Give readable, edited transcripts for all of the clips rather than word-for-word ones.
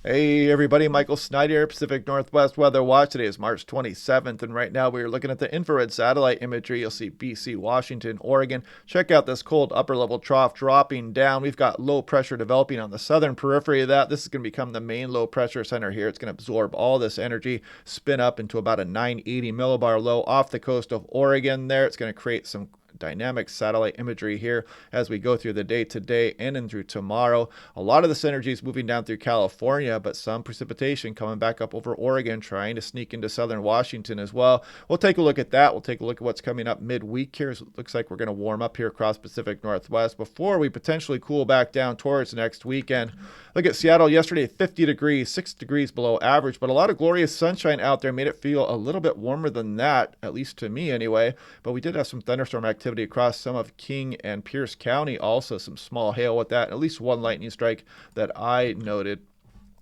Hey everybody, Michael Snyder here, Pacific Northwest Weather Watch. Today is March 27th, and right now we are looking at the infrared satellite imagery. You'll see BC, Washington, Oregon. Check out this cold upper level trough dropping down. We've got low pressure developing on the southern periphery of that. This is going to become the main low pressure center here. It's going to absorb all this energy, spin up into about a 980 millibar low off the coast of Oregon there. It's going to create some dynamic satellite imagery here as we go through the day today and in through tomorrow. A lot of this energy is moving down through California, but some precipitation coming back up over Oregon, trying to sneak into southern Washington as well. We'll take a look at that. We'll take a look at what's coming up midweek here. So it looks like we're going to warm up here across Pacific Northwest before we potentially cool back down towards next weekend. Look at Seattle yesterday, 50 degrees, 6 degrees below average, but a lot of glorious sunshine out there made it feel a little bit warmer than that, at least to me anyway. But we did have some thunderstorm activity across some of King and Pierce County, also some small hail with that, at least one lightning strike that I noted.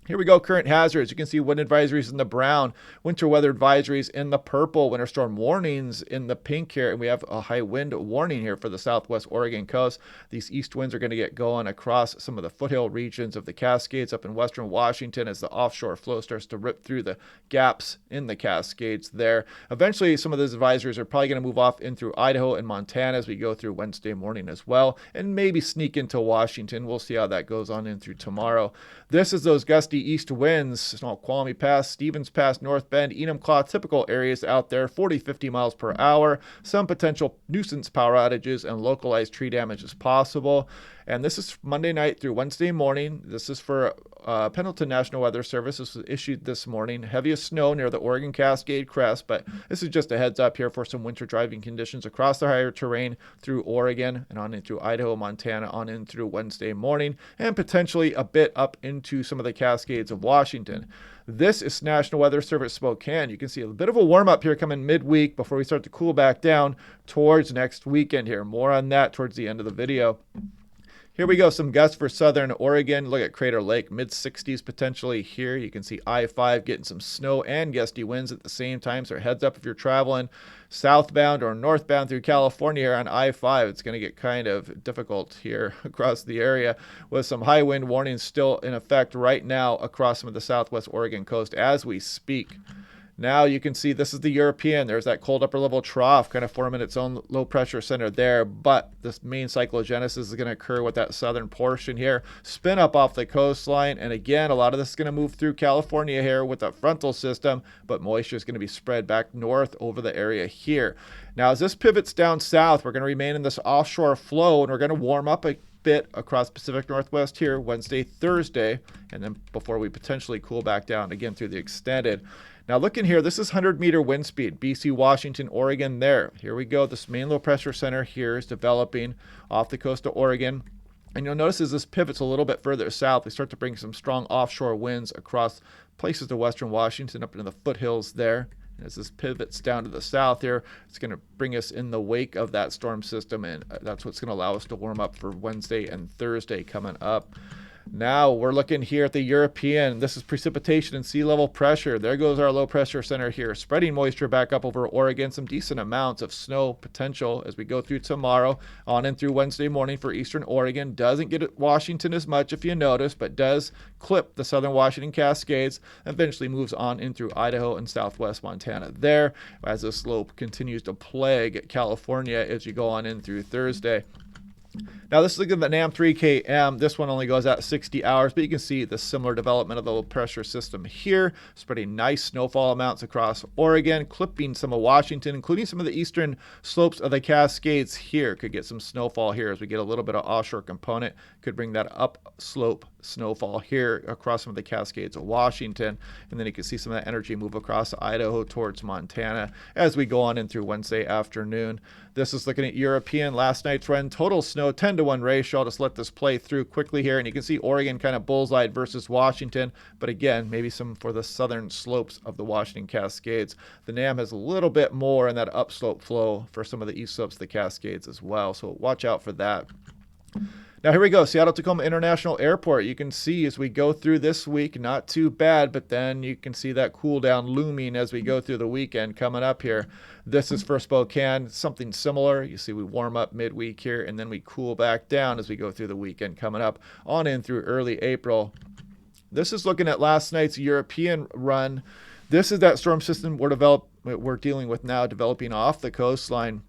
Here we go, current hazards. You can see wind advisories in the brown, winter weather advisories in the purple, winter storm warnings in the pink here, and we have a high wind warning here for the southwest Oregon coast. These east winds are going to get going across some of the foothill regions of the Cascades up in western Washington as the offshore flow starts to rip through the gaps in the Cascades there. Eventually, some of those advisories are probably going to move off in through Idaho and Montana as we go through Wednesday morning as well, and maybe sneak into Washington. We'll see how that goes on in through tomorrow. This is those gusty east winds, Snoqualmie Pass, Stevens Pass, North Bend, Enumclaw, typical areas out there, 40-50 miles per hour. Some potential nuisance power outages and localized tree damage is possible. And this is Monday night through Wednesday morning. This is for Pendleton National Weather Service. This was issued this morning. Heaviest snow near the Oregon Cascade Crest, but this is just a heads up here for some winter driving conditions across the higher terrain through Oregon and on into Idaho, Montana, on in through Wednesday morning, and potentially a bit up into some of the Cascades of Washington. This is National Weather Service Spokane. You can see a bit of a warm up here coming midweek before we start to cool back down towards next weekend here. More on that towards the end of the video. Here we go, some gusts for southern Oregon. Look at Crater Lake, mid-60s potentially here. You can see I-5 getting some snow and gusty winds at the same time. So heads up if you're traveling southbound or northbound through California here on I-5. It's going to get kind of difficult here across the area with some high wind warnings still in effect right now across some of the southwest Oregon coast as we speak. Now you can see this is the European. There's that cold upper level trough kind of forming its own low pressure center there. But this main cyclogenesis is going to occur with that southern portion here. Spin up off the coastline. And again, a lot of this is going to move through California here with that frontal system. But moisture is going to be spread back north over the area here. Now as this pivots down south, we're going to remain in this offshore flow and we're going to warm up a bit across Pacific Northwest here Wednesday, Thursday, and then before we potentially cool back down again through the extended. Now looking here, this is 100-meter wind speed, BC, Washington, Oregon there. Here we go. This main low pressure center here is developing off the coast of Oregon. And you'll notice as this pivots a little bit further south, we start to bring some strong offshore winds across places to western Washington up into the foothills there. As this pivots down to the south here, it's going to bring us in the wake of that storm system, and that's what's going to allow us to warm up for Wednesday and Thursday coming up. Now we're looking here at the European. This is precipitation and sea level pressure. There goes our low pressure center here, spreading moisture back up over Oregon. Some decent amounts of snow potential as we go through tomorrow on and through Wednesday morning for eastern Oregon. Doesn't get at Washington as much if you notice, but does clip the southern Washington Cascades. Eventually moves on in through Idaho and southwest Montana there as this slope continues to plague California as you go on in through Thursday. Now this is looking at the NAM 3KM. This one only goes out 60 hours, but you can see the similar development of the low pressure system here, spreading nice snowfall amounts across Oregon, clipping some of Washington, including some of the eastern slopes of the Cascades here. Could get some snowfall here as we get a little bit of offshore component. Could bring that upslope snowfall here across some of the Cascades of Washington. And then you can see some of that energy move across Idaho towards Montana as we go on in through Wednesday afternoon. This is looking at European. Last night's run, total snow 10-to-1 ratio. I'll just let this play through quickly here. And you can see Oregon kind of bullseye versus Washington. But again, maybe some for the southern slopes of the Washington Cascades. The NAM has a little bit more in that upslope flow for some of the east slopes of the Cascades as well. So watch out for that. Now here we go, Seattle-Tacoma International Airport. You can see as we go through this week, not too bad, but then you can see that cool down looming as we go through the weekend coming up here. This is for Spokane, something similar. You see we warm up midweek here, and then we cool back down as we go through the weekend coming up on in through early April. This is looking at last night's European run. This is that storm system we're dealing with now, developing off the coastline.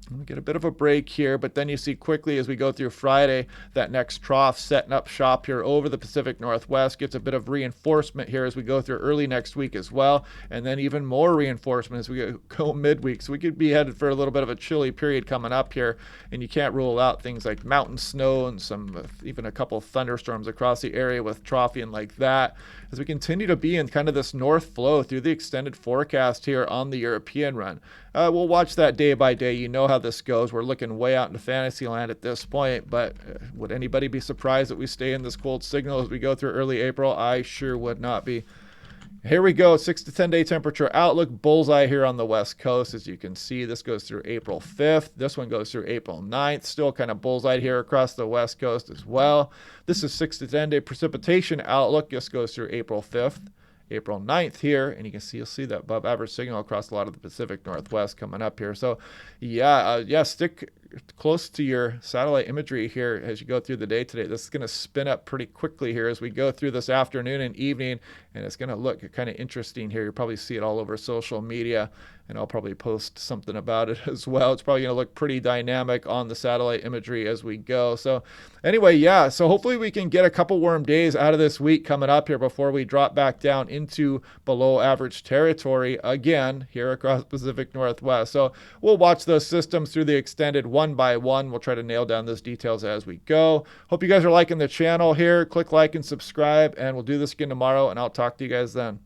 We get a bit of a break here, but then you see quickly as we go through Friday, that next trough setting up shop here over the Pacific Northwest, gets a bit of reinforcement here as we go through early next week as well, and then even more reinforcement as we go midweek. So we could be headed for a little bit of a chilly period coming up here, and you can't rule out things like mountain snow and even a couple of thunderstorms across the area with troughing like that as we continue to be in kind of this north flow through the extended forecast here on the European run. We'll watch that day by day. You know how this goes. We're looking way out into fantasy land at this point, but would anybody be surprised that we stay in this cold signal as we go through early April? I sure would not be. Here we go, 6 to 10 day temperature outlook, bullseye here on the west coast. As you can see, this goes through April 5th. This one goes through April 9th. Still kind of bullseye here across the west coast as well. This is 6 to 10 day precipitation outlook. This goes through April 5th. April 9th here, and you'll see that above average signal across a lot of the Pacific Northwest coming up here. So stick close to your satellite imagery here as you go through the day today. This is going to spin up pretty quickly here as we go through this afternoon and evening, and it's going to look kind of interesting here. You'll probably see it all over social media, and I'll probably post something about it as well. It's probably going to look pretty dynamic on the satellite imagery as we go. So anyway, so hopefully we can get a couple warm days out of this week coming up here before we drop back down into below average territory again here across Pacific Northwest. So we'll watch those systems through the extended one by one. We'll try to nail down those details as we go. Hope you guys are liking the channel here. Click like and subscribe, and we'll do this again tomorrow, and I'll talk to you guys then.